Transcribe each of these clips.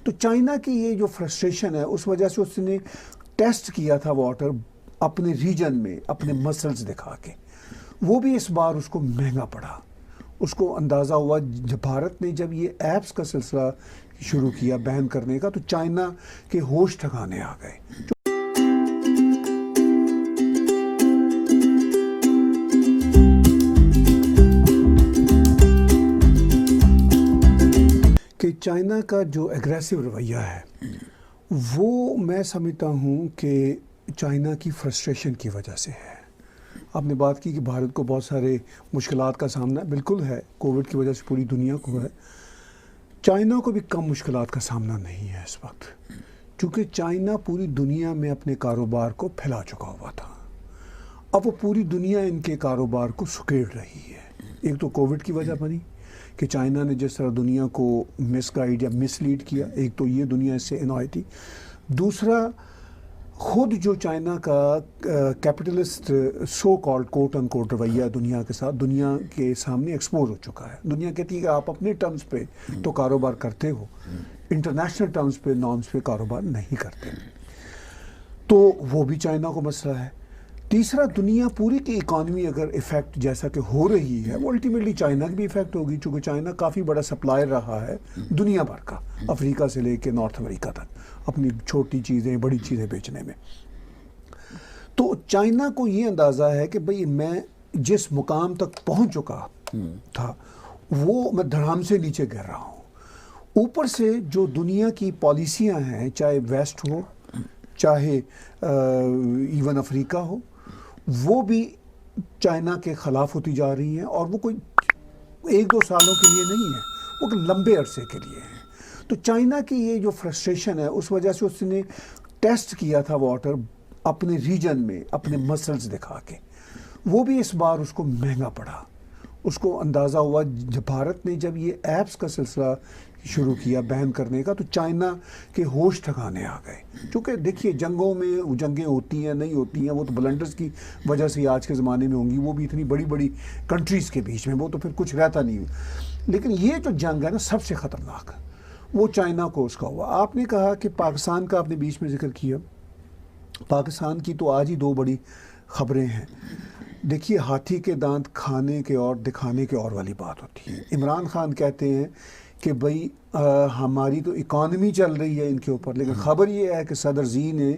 تو چائنا کی یہ جو فرسٹریشن ہے اس وجہ سے اس نے ٹیسٹ کیا تھا واٹر اپنے ریجن میں اپنے مسلز دکھا کے، وہ بھی اس بار اس کو مہنگا پڑا. اس کو اندازہ ہوا جب بھارت نے جب یہ ایپس کا سلسلہ شروع کیا بین کرنے کا تو چائنا کے ہوش ٹھکانے آ گئے. کہ چائنا کا جو ایگریسو رویہ ہے وہ میں سمجھتا ہوں کہ چائنا کی فرسٹریشن کی وجہ سے ہے. آپ نے بات کی کہ بھارت کو بہت سارے مشکلات کا سامنا بالکل ہے، کووڈ کی وجہ سے پوری دنیا کو ہے. چائنا کو بھی کم مشکلات کا سامنا نہیں ہے اس وقت، چونکہ چائنا پوری دنیا میں اپنے کاروبار کو پھیلا چکا ہوا تھا. اب وہ پوری دنیا ان کے کاروبار کو سکیڑ رہی ہے. ایک تو کووڈ کی وجہ بنی کہ چائنا نے جس طرح دنیا کو مس گائیڈ یا مس لیڈ کیا، ایک تو یہ دنیا اس سے انوائے تھی. دوسرا خود جو چائنا کا کیپٹلسٹ سو کالڈ کوٹ ان کوٹ رویہ دنیا کے ساتھ دنیا کے سامنے ایکسپوز ہو چکا ہے. دنیا کہتی ہے کہ آپ اپنے ٹرمز پہ تو کاروبار کرتے ہو، انٹرنیشنل ٹرمز پہ نارمز پہ کاروبار نہیں کرتے. تو وہ بھی چائنا کو مسئلہ ہے. تیسرا، دنیا پوری کی اکانومی اگر افیکٹ جیسا کہ ہو رہی ہے وہ الٹیمیٹلی چائنا کی بھی افیکٹ ہوگی، چونکہ چائنا کافی بڑا سپلائر رہا ہے دنیا بھر کا، افریقہ سے لے کے نارتھ امریکہ تک، اپنی چھوٹی چیزیں بڑی چیزیں بیچنے میں. تو چائنا کو یہ اندازہ ہے کہ بھئی میں جس مقام تک پہنچ چکا تھا وہ میں دھڑام سے نیچے گر رہا ہوں. اوپر سے جو دنیا کی پالیسیاں ہیں، چاہے ویسٹ ہو چاہے ایون افریقہ ہو، وہ بھی چائنا کے خلاف ہوتی جا رہی ہیں، اور وہ کوئی ایک دو سالوں کے لیے نہیں ہے، وہ لمبے عرصے کے لیے ہیں. تو چائنا کی یہ جو فرسٹریشن ہے اس وجہ سے اس نے ٹیسٹ کیا تھا واٹر اپنے ریجن میں اپنے مسلز دکھا کے، وہ بھی اس بار اس کو مہنگا پڑا. اس کو اندازہ ہوا جب بھارت نے جب یہ ایپس کا سلسلہ شروع کیا بین کرنے کا تو چائنا کے ہوش ٹھکانے آ گئے. کیونکہ دیکھیے جنگوں میں جنگیں ہوتی ہیں نہیں ہوتی ہیں، وہ تو بلنڈرز کی وجہ سے آج کے زمانے میں ہوں گی، وہ بھی اتنی بڑی بڑی کنٹریز کے بیچ میں، وہ تو پھر کچھ رہتا نہیں. لیکن یہ جو جنگ ہے نا سب سے خطرناک، وہ چائنا کو اس کا ہوا. آپ نے کہا کہ پاکستان کا آپ نے بیچ میں ذکر کیا، پاکستان کی تو آج ہی دو بڑی خبریں ہیں. دیکھیے ہاتھی کے دانت کھانے کے اور دکھانے کے اور والی بات ہوتی ہے. عمران خان کہتے ہیں کہ بھئی ہماری تو اکانومی چل رہی ہے ان کے اوپر، لیکن خبر یہ ہے کہ صدر زی نے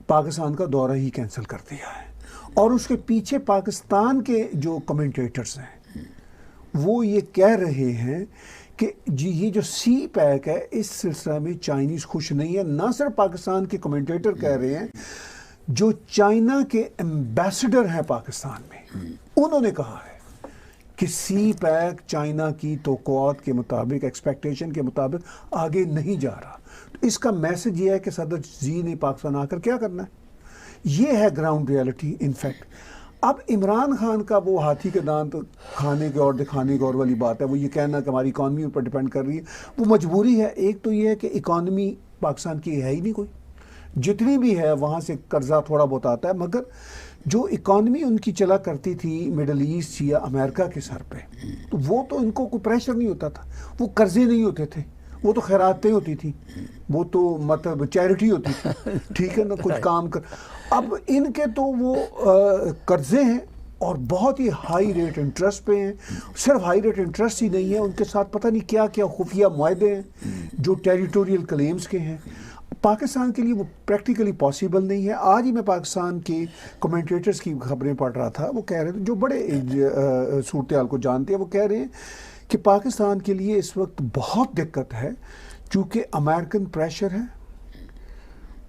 پاکستان کا دورہ ہی کینسل کر دیا ہے. اور اس کے پیچھے پاکستان کے جو کمنٹیٹرز ہیں وہ یہ کہہ رہے ہیں کہ جی یہ جو سی پیک ہے اس سلسلہ میں چائنیز خوش نہیں ہے. نہ صرف پاکستان کے کمنٹیٹر کہہ رہے ہیں، جو چائنا کے ایمبیسڈر ہیں پاکستان میں انہوں نے کہا ہے کہ سی پیک چائنا کی توقعات کے مطابق، ایکسپیکٹیشن کے مطابق آگے نہیں جا رہا. تو اس کا میسج یہ ہے کہ صدر زی نے پاکستان آ کر کیا کرنا ہے. یہ ہے گراؤنڈ ریالٹی. انفیکٹ اب عمران خان کا وہ ہاتھی کے دانت کھانے کے اور دکھانے کے اور والی بات ہے، وہ یہ کہنا کہ ہماری اکانومی پر ڈیپینڈ کر رہی ہے، وہ مجبوری ہے. ایک تو یہ ہے کہ اکانومی پاکستان کی ہے ہی نہیں کوئی، جتنی بھی ہے وہاں سے قرضہ تھوڑا بہت آتا ہے، مگر جو اکانومی ان کی چلا کرتی تھی مڈل ایسٹ یا امریکہ کے سر پہ، تو وہ تو ان کو کوئی پریشر نہیں ہوتا تھا، وہ قرضے نہیں ہوتے تھے، وہ تو خیراتیں ہوتی تھی، وہ تو مطلب چیریٹی ہوتی تھی، ٹھیک ہے نا، کچھ کام کر. اب ان کے تو وہ قرضے ہیں اور بہت ہی ہائی ریٹ انٹرسٹ پہ ہیں. صرف ہائی ریٹ انٹرسٹ ہی نہیں ہے، ان کے ساتھ پتہ نہیں کیا کیا خفیہ معاہدے ہیں جو ٹیریٹوریل کلیمز کے ہیں. پاکستان کے لیے وہ پریکٹیکلی پاسبل نہیں ہے. آج ہی میں پاکستان کے کمنٹیٹرز کی خبریں پڑھ رہا تھا، وہ کہہ رہے تھے جو بڑے صورتحال کو جانتے ہیں، وہ کہہ رہے ہیں کہ پاکستان کے لیے اس وقت بہت دقت ہے چونکہ امریکن پریشر ہے،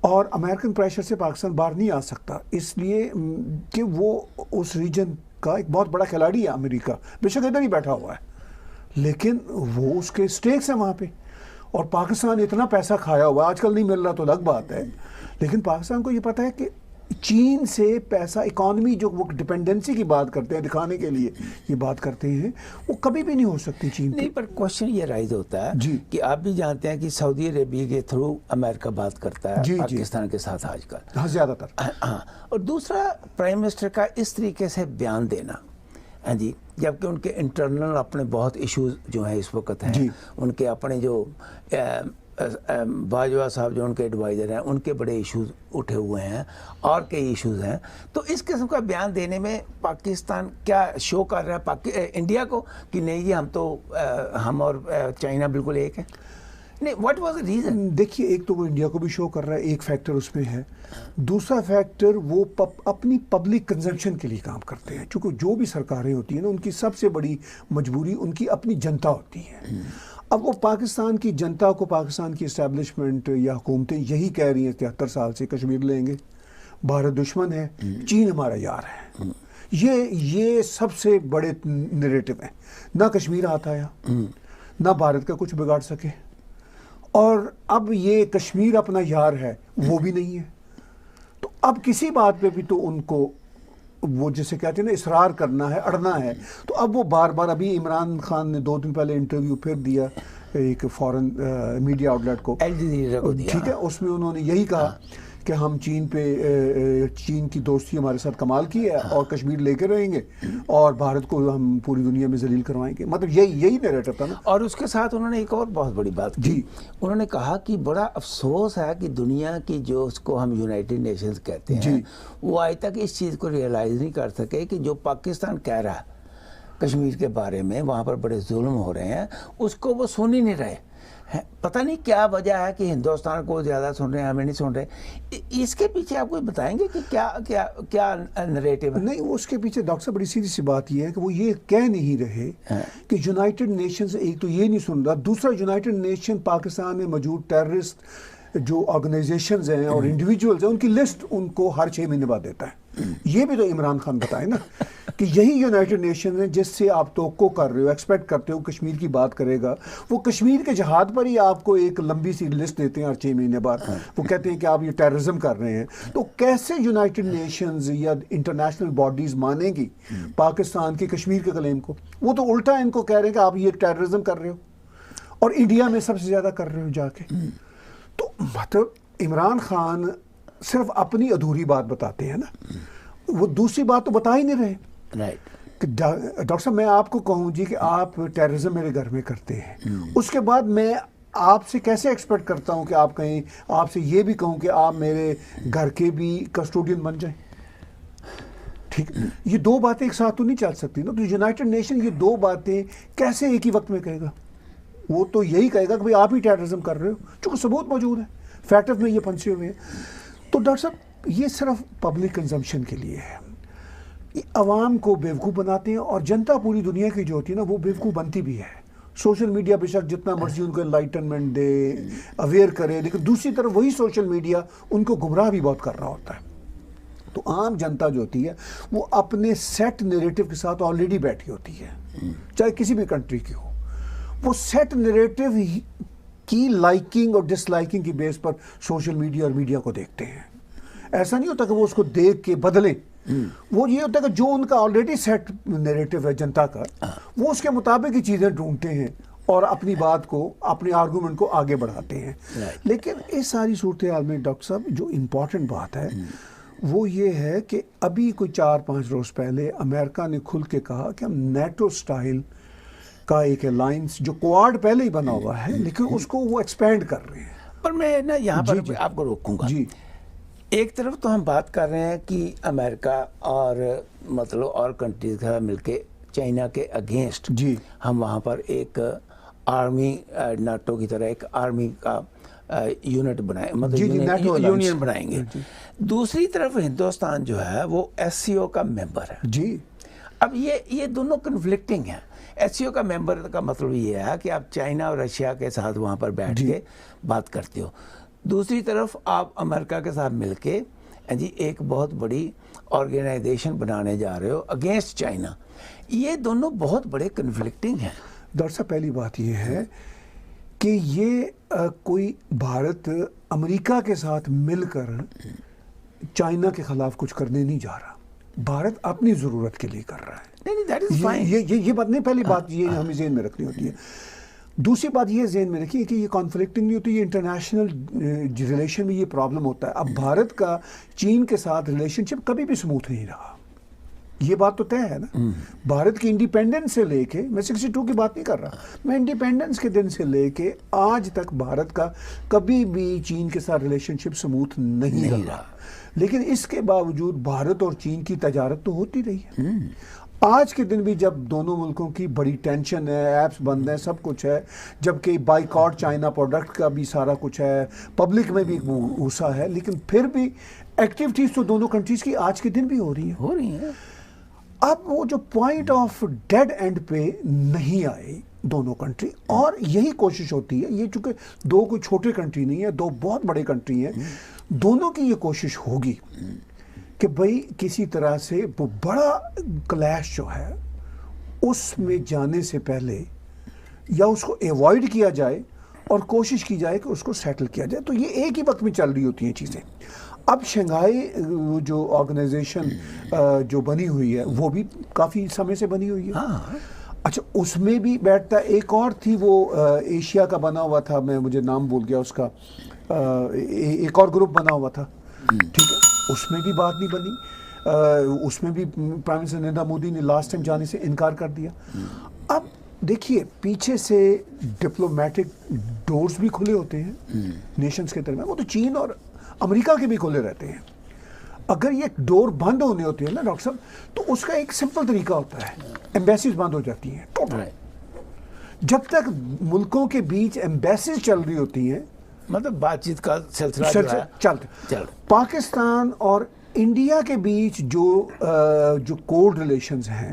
اور امریکن پریشر سے پاکستان باہر نہیں آ سکتا، اس لیے کہ وہ اس ریجن کا ایک بہت بڑا کھلاڑی ہے. امریکہ بے شک ادھر ہی بیٹھا ہوا ہے لیکن وہ اس کے سٹیکس ہیں وہاں پہ، اور پاکستان اتنا پیسہ کھایا ہوا، آج کل نہیں مل رہا تو الگ بات ہے، لیکن پاکستان کو یہ پتہ ہے کہ چین سے پیسہ، اکانومی جو وہ ڈیپینڈنسی کی بات کرتے ہیں دکھانے کے لیے یہ بات کرتے ہیں، وہ کبھی بھی نہیں ہو سکتی چین نہیں. پر کوشچن یہ رائز ہوتا ہے جی کہ آپ بھی جانتے ہیں کہ سعودی عربیہ کے تھرو امریکہ بات کرتا ہے پاکستان کے ساتھ آج کل. ہاں زیادہ تر. ہاں، اور دوسرا پرائم منسٹر کا اس طریقے سے بیان دینا، ہاں جی، جبکہ ان کے انٹرنل اپنے بہت ایشوز جو ہیں اس وقت ہیں، ان کے اپنے جو باجوہ صاحب جو ان کے ایڈوائزر ہیں ان کے بڑے ایشوز اٹھے ہوئے ہیں اور کئی ایشوز ہیں. تو اس قسم کا بیان دینے میں پاکستان کیا شو کر رہا ہے انڈیا کو کہ نہیں جی ہم اور چائنا بالکل ایک ہے؟ نہیں, واٹ واز دا ریزن؟ دیکھیے ایک تو وہ انڈیا کو بھی شو کر رہا ہے, ایک فیکٹر اس میں ہے. دوسرا فیکٹر وہ اپنی پبلک کنزمپشن کے لیے کام کرتے ہیں. چونکہ جو بھی سرکاریں ہوتی ہیں نا ان کی سب سے بڑی مجبوری ان کی اپنی جنتا ہوتی ہے. اب وہ پاکستان کی جنتا کو پاکستان کی اسٹیبلشمنٹ یا حکومتیں یہی کہہ رہی ہیں 73 سال سے کشمیر لیں گے, بھارت دشمن ہے, چین ہمارا یار ہے. یہ سب سے بڑے نیریٹو ہیں. نہ کشمیر ہاتھ آیا, نہ بھارت کا کچھ بگاڑ سکے, اور اب یہ کشمیر اپنا یار ہے وہ بھی نہیں ہے. تو اب کسی بات پہ بھی تو ان کو وہ جسے کہتے ہیں نا اصرار کرنا ہے, اڑنا ہے. تو اب وہ بار بار, ابھی عمران خان نے 2 دن پہلے انٹرویو پھر دیا ایک فورن میڈیا آؤٹ لیٹ کو, ٹھیک ہے, اس میں انہوں نے یہی کہا کہ ہم چین کی دوستی ہمارے ساتھ کمال کی ہے اور کشمیر لے کے رہیں گے اور بھارت کو ہم پوری دنیا میں ذلیل کروائیں گے. مطلب یہی نیریٹو تھا نا. اور اس کے ساتھ انہوں نے ایک اور بہت بڑی بات کی. انہوں نے کہا کہ بڑا افسوس ہے کہ دنیا کی جو اس کو ہم یونائٹڈ نیشنز کہتے ہیں وہ آج تک اس چیز کو ریئلائز نہیں کر سکے کہ جو پاکستان کہہ رہا ہے کشمیر کے بارے میں, وہاں پر بڑے ظلم ہو رہے ہیں, اس کو وہ سن ہی نہیں رہے. پتہ نہیں کیا وجہ ہے کہ ہندوستان کو زیادہ سن رہے ہیں, ہمیں نہیں سن رہے. اس کے پیچھے آپ کو بتائیں گے کہ کیا نریٹو ہے؟ نہیں, اس کے پیچھے ڈاکٹر صاحب بڑی سیدھی سی بات یہ ہے کہ وہ یہ کہہ نہیں رہے کہ یونائٹڈ نیشنز ایک تو یہ نہیں سن رہا, دوسرا یونائٹڈ نیشن پاکستان میں موجود ٹیررسٹ جو آرگنائزیشنز ہیں اور انڈیویجولز ہیں ان کی لسٹ ان کو ہر 6 مہینے بعد دیتا ہے. یہ بھی تو عمران خان بتائے نا کہ یہی یونائٹڈ نیشن ہے جس سے آپ توقع کر رہے ہو, ایکسپیکٹ کرتے ہو کشمیر کی بات کرے گا. وہ کشمیر کے جہاد پر ہی آپ کو ایک لمبی سی لسٹ دیتے ہیں ہر 6 مہینے بعد. وہ کہتے ہیں کہ آپ یہ ٹیررزم کر رہے ہیں. تو کیسے یونائٹڈ نیشنز یا انٹرنیشنل باڈیز مانیں گی پاکستان کے کشمیر کے کلیم کو؟ وہ تو الٹا ان کو کہہ رہے ہیں کہ آپ یہ ٹیررزم کر رہے ہو اور انڈیا میں سب سے زیادہ کر رہے ہو جا کے. تو مطلب عمران خان صرف اپنی ادھوری بات بتاتے ہیں نا, وہ دوسری بات تو بتا ہی نہیں رہے. کہ ڈاکٹر صاحب میں آپ کو کہوں جی کہ آپ ٹیررزم میرے گھر میں کرتے ہیں, اس کے بعد میں آپ سے کیسے ایکسپیکٹ کرتا ہوں کہ آپ کہیں, آپ سے یہ بھی کہوں کہ آپ میرے گھر کے بھی کسٹوڈین بن جائیں. ٹھیک, یہ 2 باتیں ایک ساتھ تو نہیں چل سکتی نا. تو یونائٹڈ نیشن یہ 2 باتیں کیسے ایک ہی وقت میں کہے گا؟ وہ تو یہی کہے گا کہ بھئی آپ ہی ٹیررزم کر رہے ہو, چونکہ ثبوت موجود ہے, فیکٹرز میں یہ پھنسے ہوئے ہیں. تو ڈاکٹر صاحب یہ صرف پبلک کنزمپشن کے لیے ہے, یہ عوام کو بیوقوف بناتے ہیں, اور جنتا پوری دنیا کی جو ہوتی ہے نا وہ بیوقوف بنتی بھی ہے. سوشل میڈیا بے شک جتنا مرضی ان کو انلائٹنمنٹ دے, اویئر کرے, لیکن دوسری طرف وہی سوشل میڈیا ان کو گمراہ بھی بہت کر رہا ہوتا ہے. تو عام جنتا جو ہوتی ہے وہ اپنے سیٹ نیریٹو کے ساتھ آلریڈی بیٹھی ہوتی ہے, چاہے کسی بھی کنٹری کی ہو. وہ سیٹ نیریٹو کی لائکنگ اور ڈس لائکنگ کی بیس پر سوشل میڈیا اور میڈیا کو دیکھتے ہیں. ایسا نہیں ہوتا کہ وہ اس کو دیکھ کے بدلیں. وہ یہ ہوتا ہے کہ جو ان کا آلریڈی سیٹ نیریٹو ہے جنتا کا, وہ اس کے مطابق ہی چیزیں ڈھونڈتے ہیں اور اپنی بات کو, اپنے آرگومنٹ کو آگے بڑھاتے ہیں. لیکن اس ساری صورتحال میں ڈاکٹر صاحب جو امپورٹنٹ بات ہے وہ یہ ہے کہ ابھی کوئی 4-5 روز پہلے امریکہ نے کھل کے کہا کہ ہم نیٹو سٹائل کا ایک الائنس جو کوارڈ پہلے ہی بنا ہوا ہے لیکن اس کو وہ ایکسپینڈ کر رہے ہیں. پر میں نا یہاں پر آپ کو روکوں گا. ایک طرف تو ہم بات کر رہے ہیں کہ امریکہ اور مطلب اور کنٹریز کا مل کے چائنا کے اگینسٹ ہم وہاں پر ایک آرمی, ناٹو کی طرح ایک آرمی کا یونٹ بنائیں, مطلب یونین بنائیں گے. دوسری طرف ہندوستان جو ہے وہ ایس سی او کا ممبر ہے. اب یہ دونوں کنفلکٹنگ ہیں. ایس سی او کا ممبر کا مطلب یہ ہے کہ آپ چائنا اور رشیا کے ساتھ وہاں پر بیٹھ کے بات کرتے ہو, دوسری طرف آپ امریکہ کے ساتھ مل کے ایک بہت بڑی آرگنائزیشن بنانے جا رہے ہو اگینسٹ چائنا. یہ دونوں بہت بڑے کنفلکٹنگ ہیں. ڈاکٹر صاحب پہلی بات یہ ہے کہ یہ کوئی بھارت امریکہ کے ساتھ مل کر چائنا کے خلاف کچھ کرنے نہیں جا رہا. بھارت اپنی ضرورت کے لیے کر رہا ہے. یہ بات نہیں, پہلی بات یہ ہمیں ذہن میں رکھنی ہوتی ہے. دوسری بات یہ ذہن میں رکھیے کہ یہ کانفلکٹنگ نہیں ہوتی, یہ انٹرنیشنل ریلیشن میں یہ پرابلم ہوتا ہے. اب بھارت کا چین کے ساتھ ریلیشن شپ کبھی بھی سموتھ نہیں رہا, یہ بات تو طے ہے نا. بھارت کی انڈیپینڈنس سے لے کے، میں 62 کی بات نہیں کر رہا، میں انڈیپینڈنس کے دن سے لے کے آج تک بھارت کا کبھی بھی چین کے ساتھ ریلیشن شپ سموتھ نہیں رہا. لیکن اس کے باوجود بھارت اور چین کی تجارت تو ہوتی رہی ہے. آج کے دن بھی جب دونوں ملکوں کی بڑی ٹینشن ہے، ایپس بند ہیں، سب کچھ ہے، جبکہ بائیکاٹ چائنا پروڈکٹ کا بھی سارا کچھ ہے، پبلک میں بھی غصہ ہے، لیکن پھر بھی ایکٹیویٹیز تو دونوں کنٹریز کی آج کے دن بھی ہو رہی ہیں. اب وہ جو پوائنٹ آف ڈیڈ اینڈ پہ نہیں آئے دونوں کنٹری، اور یہی کوشش ہوتی ہے. یہ چونکہ دو کوئی چھوٹے کنٹری نہیں ہے، دو بہت بڑے کنٹری ہیں، دونوں کی یہ کوشش ہوگی کہ بھئی کسی طرح سے وہ بڑا کلیش جو ہے اس میں جانے سے پہلے یا اس کو ایوائڈ کیا جائے اور کوشش کی جائے کہ اس کو سیٹل کیا جائے. تو یہ ایک ہی وقت میں چل رہی ہوتی ہیں چیزیں. اب شنگھائی جو آرگنائزیشن جو بنی ہوئی ہے وہ بھی کافی سمے سے بنی ہوئی ہے. اچھا، اس میں بھی بیٹھتا ایک اور تھی، وہ ایشیا کا بنا ہوا تھا، مجھے نام بھول گیا اس کا، ایک اور گروپ بنا ہوا تھا، ٹھیک ہے، اس میں بھی بات نہیں بنی. اس میں بھی پرائم منسٹر نریندر مودی نے لاسٹ ٹائم جانے سے انکار کر دیا. اب دیکھیے پیچھے سے ڈپلومیٹک ڈورز بھی کھلے ہوتے ہیں نیشنز کے درمیان، وہ تو چین اور امریکہ کے بھی کھلے رہتے ہیں. اگر یہ ڈور بند ہونے ہوتے ہیں نا ڈاکٹر صاحب، تو اس کا ایک سمپل طریقہ ہوتا ہے، ایمبیسیز بند ہو جاتی ہیں ٹوٹل. جب تک ملکوں کے بیچ ایمبیسیز چل رہی ہوتی ہیں، مطلب بات چیت کا سلسلہ چلتا. پاکستان اور انڈیا کے بیچ جو کوڈ ریلیشنز ہیں،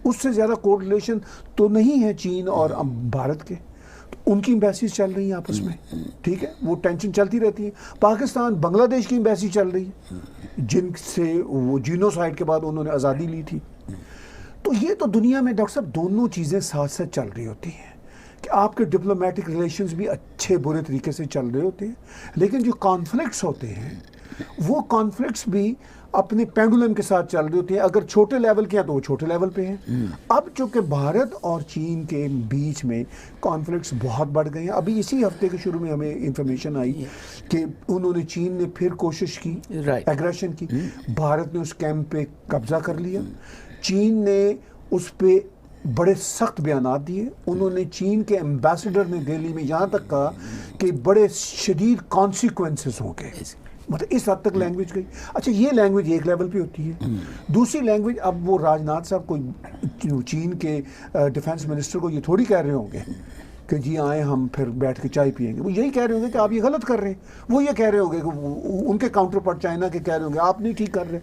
اس سے زیادہ کوڈ ریلیشن تو نہیں ہے چین اور بھارت کے. ان کی ایمبیسیز چل رہی ہیں آپس میں، ٹھیک ہے، وہ ٹینشن چلتی رہتی ہے. پاکستان بنگلہ دیش کی ایمبیسی چل رہی ہے، جن سے وہ جینوسائیڈ کے بعد انہوں نے آزادی لی تھی. تو یہ تو دنیا میں ڈاکٹر صاحب دونوں چیزیں ساتھ ساتھ چل رہی ہوتی ہیں کہ آپ کے ڈپلومیٹک ریلیشنز بھی اچھے برے طریقے سے چل رہے ہوتے ہیں، لیکن جو کانفلکٹس ہوتے ہیں وہ کانفلکٹس بھی اپنے پینڈولم کے ساتھ چل رہے ہوتے ہیں. اگر چھوٹے لیول کے ہیں تو وہ چھوٹے لیول پہ ہیں. اب چونکہ بھارت اور چین کے بیچ میں کانفلکٹس بہت بڑھ گئے ہیں. ابھی اسی ہفتے کے شروع میں ہمیں انفارمیشن آئی کہ انہوں نے، چین نے پھر کوشش کی ایگریشن کی، بھارت نے اس کیمپ پہ قبضہ کر لیا. چین نے اس پہ بڑے سخت بیانات دیے. انہوں نے، چین کے ایمبیسڈر نے دہلی میں یہاں تک کہا کہ بڑے شدید کانسیکوینسز ہوں گے. مطلب اس حد تک لینگویج گئی. اچھا، یہ لینگویج ایک لیول پہ ہوتی ہے. دوسری لینگویج، اب وہ راجناتھ صاحب کو، چین کے ڈیفنس منسٹر کو یہ تھوڑی کہہ رہے ہوں گے کہ جی آئیں ہم پھر بیٹھ کے چائے پئیں گے. وہ یہی کہہ رہے ہوں گے کہ آپ یہ غلط کر رہے ہیں. وہ یہ کہہ رہے ہوں گے کہ ان کے کاؤنٹر پارٹ چائنا کے کہہ رہے ہوں گے آپ نہیں ٹھیک کر رہے.